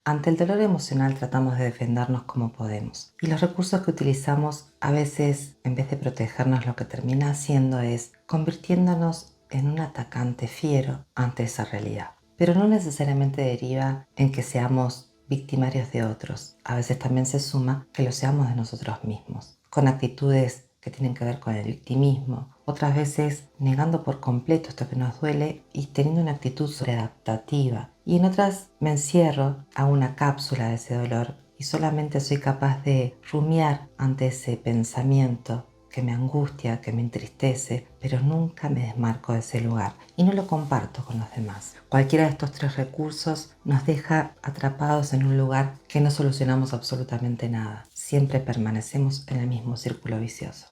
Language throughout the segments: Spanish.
Ante el dolor emocional tratamos de defendernos como podemos. Y los recursos que utilizamos a veces, en vez de protegernos, lo que termina haciendo es convirtiéndonos en un atacante fiero ante esa realidad. Pero no necesariamente deriva en que seamos victimarios de otros. A veces también se suma que lo seamos de nosotros mismos, con actitudes que tienen que ver con el victimismo, otras veces negando por completo esto que nos duele y teniendo una actitud sobreadaptativa. Y en otras me encierro a una cápsula de ese dolor y solamente soy capaz de rumiar ante ese pensamiento que me angustia, que me entristece, pero nunca me desmarco de ese lugar y no lo comparto con los demás. Cualquiera de estos tres recursos nos deja atrapados en un lugar que no solucionamos absolutamente nada. Siempre permanecemos en el mismo círculo vicioso.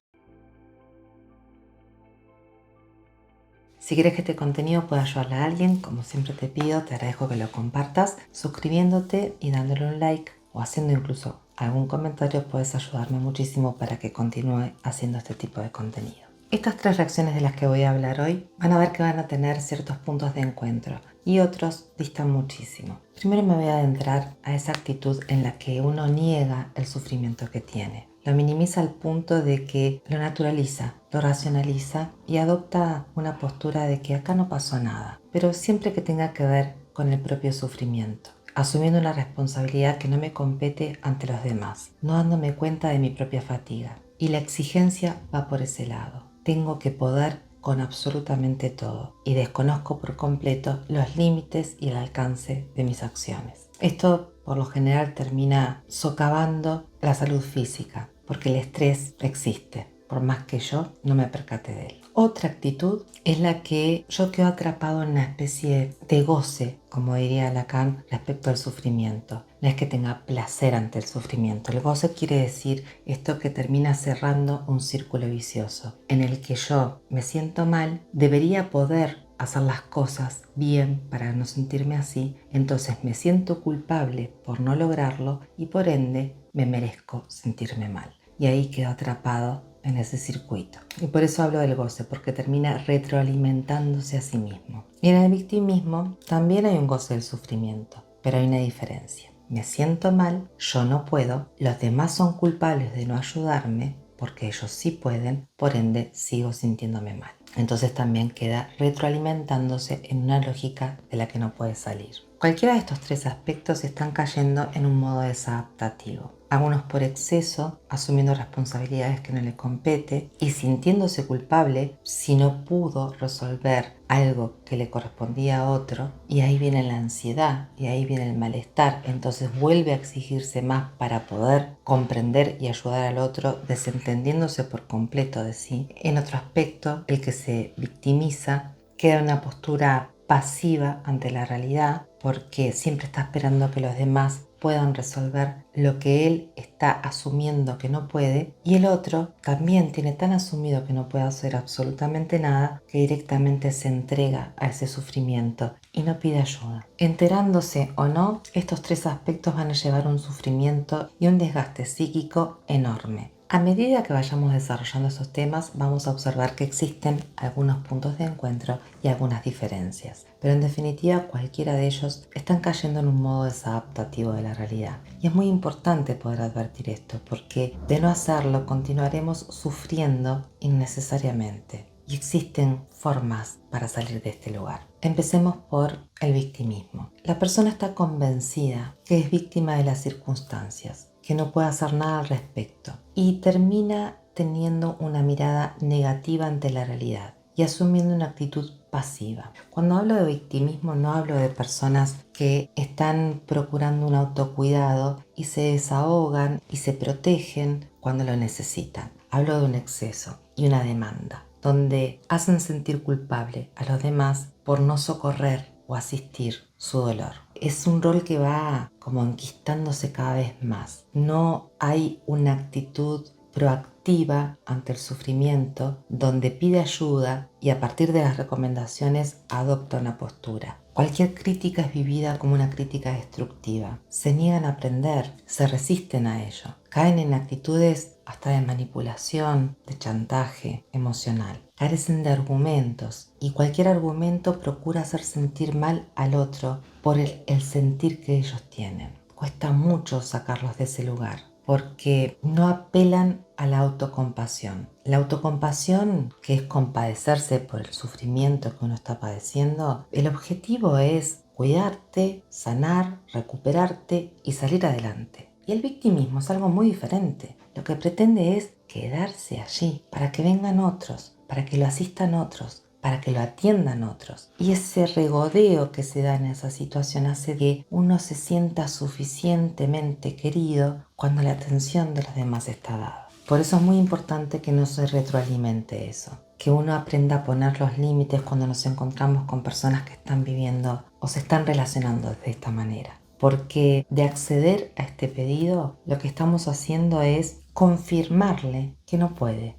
Si quieres que este contenido pueda ayudarle a alguien, como siempre te pido, te agradezco que lo compartas, suscribiéndote y dándole un like o haciendo incluso algún comentario. Puedes ayudarme muchísimo para que continúe haciendo este tipo de contenido. Estas tres reacciones de las que voy a hablar hoy van a ver que van a tener ciertos puntos de encuentro y otros distan muchísimo. Primero me voy a adentrar a esa actitud en la que uno niega el sufrimiento que tiene. Lo minimiza al punto de que lo naturaliza, lo racionaliza y adopta una postura de que acá no pasó nada, pero siempre que tenga que ver con el propio sufrimiento, asumiendo una responsabilidad que no me compete ante los demás, no dándome cuenta de mi propia fatiga. Y la exigencia va por ese lado. Tengo que poder con absolutamente todo y desconozco por completo los límites y el alcance de mis acciones. Esto por lo general termina socavando la salud física, porque el estrés existe, por más que yo no me percate de él. Otra actitud es la que yo quedo atrapado en una especie de goce, como diría Lacan, respecto al sufrimiento. No es que tenga placer ante el sufrimiento. El goce quiere decir esto que termina cerrando un círculo vicioso, en el que yo me siento mal, debería poder hacer las cosas bien para no sentirme así, entonces me siento culpable por no lograrlo y por ende me merezco sentirme mal. Y ahí quedo atrapado en ese circuito. Y por eso hablo del goce, porque termina retroalimentándose a sí mismo. Y en el victimismo también hay un goce del sufrimiento, pero hay una diferencia. Me siento mal, yo no puedo, los demás son culpables de no ayudarme, porque ellos sí pueden, por ende sigo sintiéndome mal. Entonces también queda retroalimentándose en una lógica de la que no puede salir. Cualquiera de estos tres aspectos están cayendo en un modo desadaptativo. Algunos por exceso, asumiendo responsabilidades que no le compete y sintiéndose culpable si no pudo resolver algo que le correspondía a otro, y ahí viene la ansiedad y ahí viene el malestar, entonces vuelve a exigirse más para poder comprender y ayudar al otro, desentendiéndose por completo de sí. En otro aspecto, el que se victimiza queda en una postura pasiva ante la realidad, porque siempre está esperando que los demás puedan resolver lo que él está asumiendo que no puede, y el otro también tiene tan asumido que no puede hacer absolutamente nada que directamente se entrega a ese sufrimiento y no pide ayuda. Enterándose o no, estos tres aspectos van a llevar un sufrimiento y un desgaste psíquico enorme. A medida que vayamos desarrollando esos temas, vamos a observar que existen algunos puntos de encuentro y algunas diferencias, pero en definitiva cualquiera de ellos están cayendo en un modo desadaptativo de la realidad. Y es muy importante poder advertir esto, porque de no hacerlo continuaremos sufriendo innecesariamente. Y existen formas para salir de este lugar. Empecemos por el victimismo. La persona está convencida que es víctima de las circunstancias, que no puede hacer nada al respecto y termina teniendo una mirada negativa ante la realidad y asumiendo una actitud pasiva. Cuando hablo de victimismo no hablo de personas que están procurando un autocuidado y se desahogan y se protegen cuando lo necesitan. Hablo de un exceso y una demanda, donde hacen sentir culpable a los demás por no socorrer o asistir su dolor. Es un rol que va como enquistándose cada vez más. No hay una actitud proactiva ante el sufrimiento donde pide ayuda y a partir de las recomendaciones adopta una postura. Cualquier crítica es vivida como una crítica destructiva. Se niegan a aprender, se resisten a ello. Caen en actitudes hasta de manipulación, de chantaje emocional. Carecen de argumentos y cualquier argumento procura hacer sentir mal al otro por el sentir que ellos tienen. cuesta mucho sacarlos de ese lugar porque no apelan a la autocompasión. La autocompasión, que es compadecerse por el sufrimiento que uno está padeciendo, el objetivo es cuidarte, sanar, recuperarte y salir adelante. Y el victimismo es algo muy diferente. Lo que pretende es quedarse allí para que vengan otros, para que lo asistan otros, para que lo atiendan otros. Y ese regodeo que se da en esa situación hace que uno se sienta suficientemente querido cuando la atención de los demás está dada. Por eso es muy importante que no se retroalimente eso, que uno aprenda a poner los límites cuando nos encontramos con personas que están viviendo o se están relacionando de esta manera. Porque de acceder a este pedido, lo que estamos haciendo es confirmarle que no puede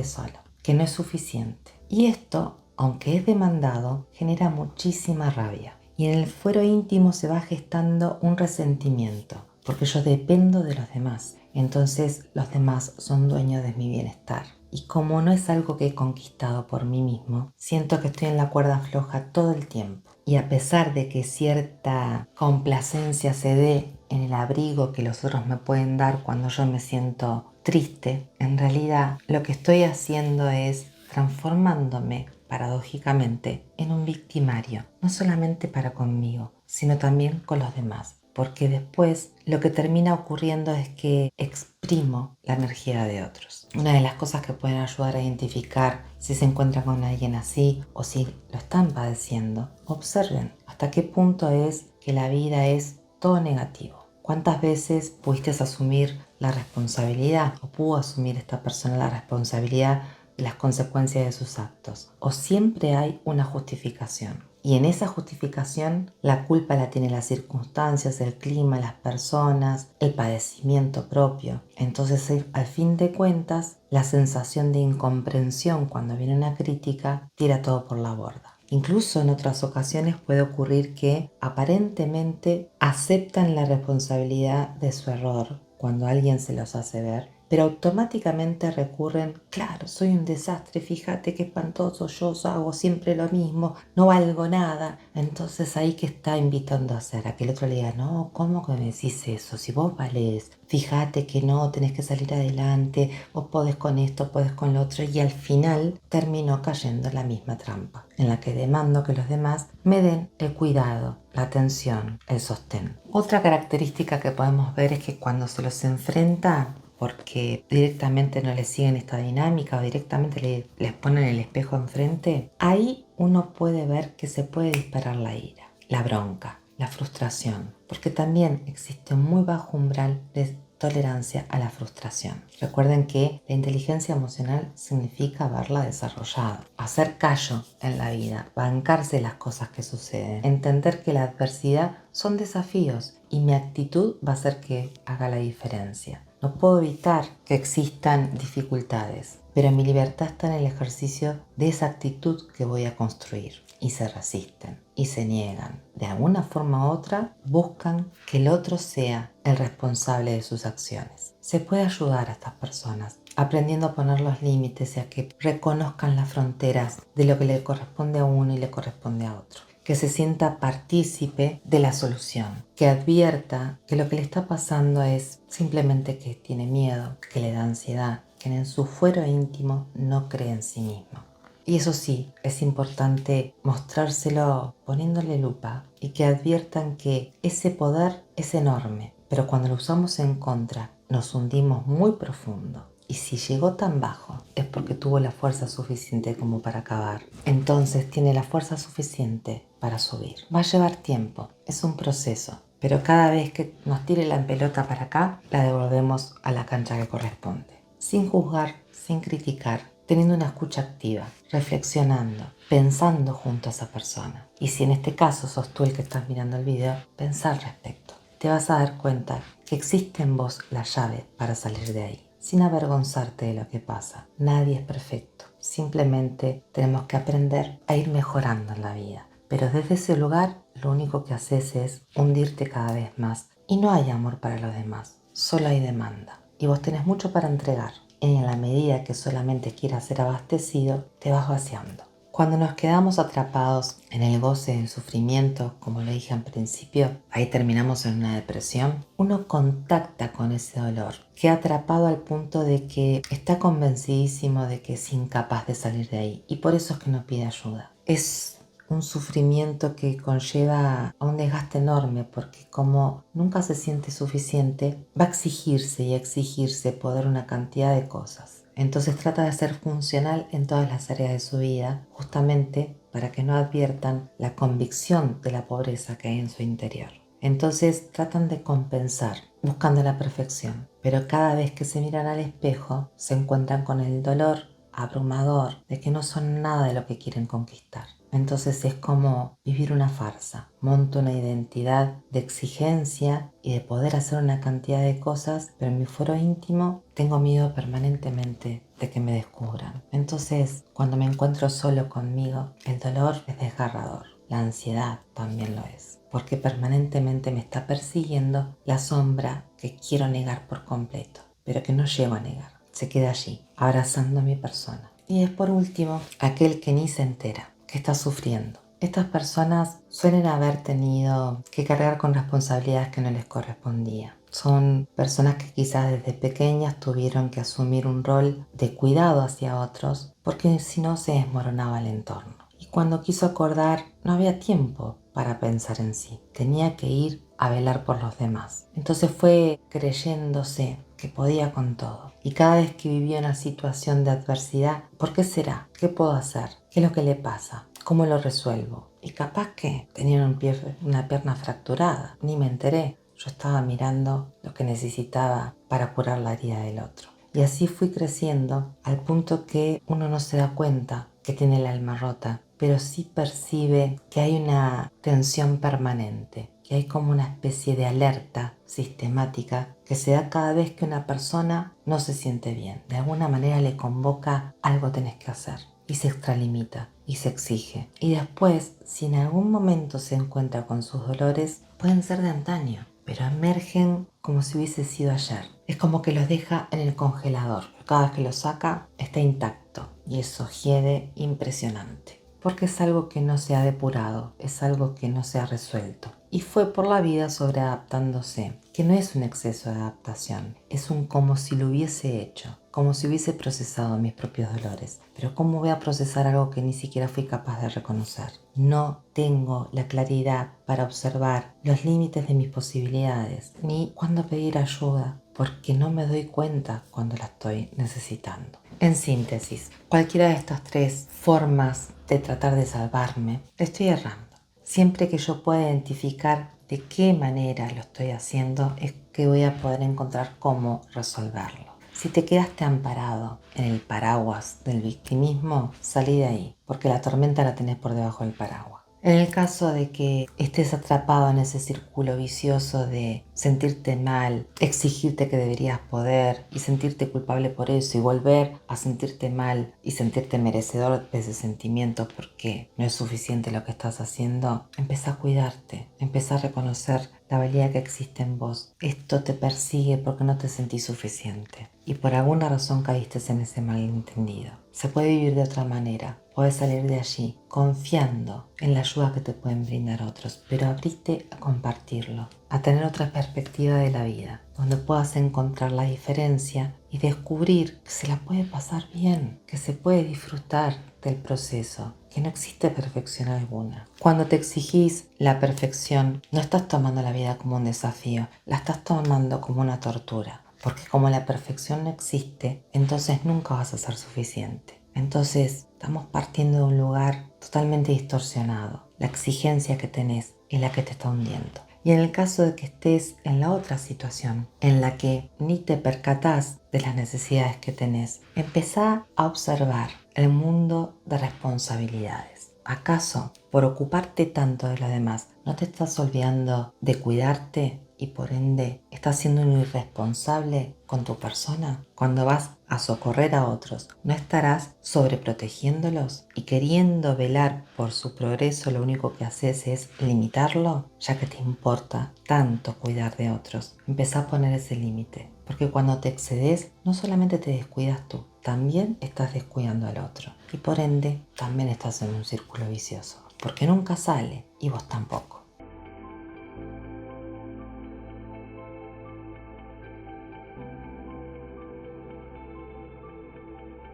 solo, que no es suficiente. Y esto, aunque es demandado, genera muchísima rabia. Y en el fuero íntimo se va gestando un resentimiento, porque yo dependo de los demás. Entonces los demás son dueños de mi bienestar. Y como no es algo que he conquistado por mí mismo, siento que estoy en la cuerda floja todo el tiempo. Y a pesar de que cierta complacencia se dé en el abrigo que los otros me pueden dar cuando yo me siento triste, en realidad lo que estoy haciendo es transformándome paradójicamente en un victimario, no solamente para conmigo, sino también con los demás. Porque después lo que termina ocurriendo es que exprimo la energía de otros. Una de las cosas que pueden ayudar a identificar si se encuentran con alguien así o si lo están padeciendo, observen hasta qué punto es que la vida es todo negativo. ¿Cuántas veces pudiste asumir la responsabilidad o pudo asumir esta persona la responsabilidad de las consecuencias de sus actos? ¿O siempre hay una justificación? Y en esa justificación la culpa la tienen las circunstancias, el clima, las personas, el padecimiento propio. Entonces, al fin de cuentas, la sensación de incomprensión cuando viene una crítica tira todo por la borda. Incluso en otras ocasiones puede ocurrir que aparentemente aceptan la responsabilidad de su error cuando alguien se los hace ver, pero automáticamente recurren, claro, soy un desastre, fíjate qué espantoso, yo hago siempre lo mismo, no valgo nada. Entonces ahí que está invitando a hacer, a que el otro le diga, no, ¿cómo que me decís eso? Si vos valés, fíjate que no, tenés que salir adelante, vos podés con esto, podés con lo otro, y al final terminó cayendo en la misma trampa, en la que demando que los demás me den el cuidado, la atención, el sostén. Otra característica que podemos ver es que cuando se los enfrenta porque directamente no les siguen esta dinámica o directamente les ponen el espejo enfrente, ahí uno puede ver que se puede disparar la ira, la bronca, la frustración, porque también existe un muy bajo umbral de tolerancia a la frustración. Recuerden que la inteligencia emocional significa haberla desarrollado, hacer callo en la vida, bancarse las cosas que suceden, entender que la adversidad son desafíos y mi actitud va a hacer que haga la diferencia. No puedo evitar que existan dificultades, pero mi libertad está en el ejercicio de esa actitud que voy a construir. Y se resisten, y se niegan. De alguna forma u otra, buscan que el otro sea el responsable de sus acciones. Se puede ayudar a estas personas aprendiendo a poner los límites y a que reconozcan las fronteras de lo que le corresponde a uno y le corresponde a otro. Que se sienta partícipe de la solución, que advierta que lo que le está pasando es simplemente que tiene miedo, que le da ansiedad, que en su fuero íntimo no cree en sí mismo. Y eso sí, es importante mostrárselo poniéndole lupa y que adviertan que ese poder es enorme, pero cuando lo usamos en contra nos hundimos muy profundo. Y si llegó tan bajo es porque tuvo la fuerza suficiente como para acabar. Entonces tiene la fuerza suficiente para subir. Va a llevar tiempo, es un proceso. Pero cada vez que nos tire la pelota para acá, la devolvemos a la cancha que corresponde. Sin juzgar, sin criticar, teniendo una escucha activa, reflexionando, pensando junto a esa persona. Y si en este caso sos tú el que estás mirando el video, pensá al respecto. Te vas a dar cuenta que existe en vos la llave para salir de ahí, sin avergonzarte de lo que pasa. Nadie es perfecto. Simplemente tenemos que aprender a ir mejorando en la vida. Pero desde ese lugar, lo único que haces es hundirte cada vez más. Y no hay amor para los demás, solo hay demanda. Y vos tenés mucho para entregar. En la medida que solamente quieras ser abastecido, te vas vaciando. Cuando nos quedamos atrapados en el goce del sufrimiento, como lo dije al principio, ahí terminamos en una depresión. Uno contacta con ese dolor, queda atrapado al punto de que está convencidísimo de que es incapaz de salir de ahí y por eso es que no pide ayuda. Es un sufrimiento que conlleva a un desgaste enorme porque como nunca se siente suficiente, va a exigirse y a exigirse poder una cantidad de cosas. Entonces trata de ser funcional en todas las áreas de su vida, justamente para que no adviertan la convicción de la pobreza que hay en su interior. Entonces tratan de compensar, buscando la perfección, pero cada vez que se miran al espejo se encuentran con el dolor abrumador de que no son nada de lo que quieren conquistar. Entonces es como vivir una farsa. Monto una identidad de exigencia y de poder hacer una cantidad de cosas, pero en mi foro íntimo tengo miedo permanentemente de que me descubran. Entonces, cuando me encuentro solo conmigo, el dolor es desgarrador. La ansiedad también lo es, porque permanentemente me está persiguiendo la sombra que quiero negar por completo, pero que no llego a negar. Se queda allí, abrazando a mi persona. Y es por último, aquel que ni se entera, que está sufriendo. Estas personas suelen haber tenido que cargar con responsabilidades que no les correspondía. Son personas que quizás desde pequeñas tuvieron que asumir un rol de cuidado hacia otros porque si no se desmoronaba el entorno. Y cuando quiso acordar no había tiempo para pensar en sí. Tenía que ir a velar por los demás. Entonces fue creyéndose que podía con todo. Y cada vez que vivía una situación de adversidad, ¿por qué será? ¿Qué puedo hacer? ¿Qué es lo que le pasa? ¿Cómo lo resuelvo? Y capaz que tenía una pierna fracturada. Ni me enteré. Yo estaba mirando lo que necesitaba para curar la herida del otro. Y así fui creciendo al punto que uno no se da cuenta que tiene el alma rota, pero sí percibe que hay una tensión permanente, que hay como una especie de alerta sistemática que se da cada vez que una persona no se siente bien. De alguna manera le convoca algo tenés que hacer y se extralimita y se exige. Y después, si en algún momento se encuentra con sus dolores, pueden ser de antaño, pero emergen como si hubiese sido ayer. Es como que los deja en el congelador. Cada vez que los saca está intacto y eso hiede impresionante. Porque es algo que no se ha depurado, es algo que no se ha resuelto. Y fue por la vida sobreadaptándose, que no es un exceso de adaptación, es un como si lo hubiese hecho, como si hubiese procesado mis propios dolores. Pero ¿cómo voy a procesar algo que ni siquiera fui capaz de reconocer? No tengo la claridad para observar los límites de mis posibilidades, ni cuándo pedir ayuda, porque no me doy cuenta cuando la estoy necesitando. En síntesis, cualquiera de estas tres formas de tratar de salvarme, estoy errando. Siempre que yo pueda identificar de qué manera lo estoy haciendo, es que voy a poder encontrar cómo resolverlo. Si te quedaste amparado en el paraguas del victimismo, salí de ahí, porque la tormenta la tenés por debajo del paraguas. En el caso de que estés atrapado en ese círculo vicioso de sentirte mal, exigirte que deberías poder y sentirte culpable por eso y volver a sentirte mal y sentirte merecedor de ese sentimiento porque no es suficiente lo que estás haciendo, empieza a cuidarte, empieza a reconocer la valía que existe en vos. Esto te persigue porque no te sentís suficiente y por alguna razón caíste en ese malentendido. Se puede vivir de otra manera. Puedes salir de allí confiando en la ayuda que te pueden brindar otros, pero abrite a compartirlo, a tener otra perspectiva de la vida, donde puedas encontrar la diferencia y descubrir que se la puede pasar bien, que se puede disfrutar del proceso, que no existe perfección alguna. Cuando te exigís la perfección, no estás tomando la vida como un desafío, la estás tomando como una tortura. Porque como la perfección no existe, entonces nunca vas a ser suficiente. Entonces estamos partiendo de un lugar totalmente distorsionado. La exigencia que tenés es la que te está hundiendo. Y en el caso de que estés en la otra situación, en la que ni te percatás de las necesidades que tenés, empezá a observar el mundo de responsabilidades. ¿Acaso por ocuparte tanto de los demás no te estás olvidando de cuidarte y por ende estás siendo un irresponsable con tu persona? Cuando vas a socorrer a otros, ¿no estarás sobreprotegiéndolos y queriendo velar por su progreso? Lo único que haces es limitarlo, ya que te importa tanto cuidar de otros. Empezá a poner ese límite, porque cuando te excedes, no solamente te descuidas tú, también estás descuidando al otro y por ende también estás en un círculo vicioso, porque nunca sale y vos tampoco.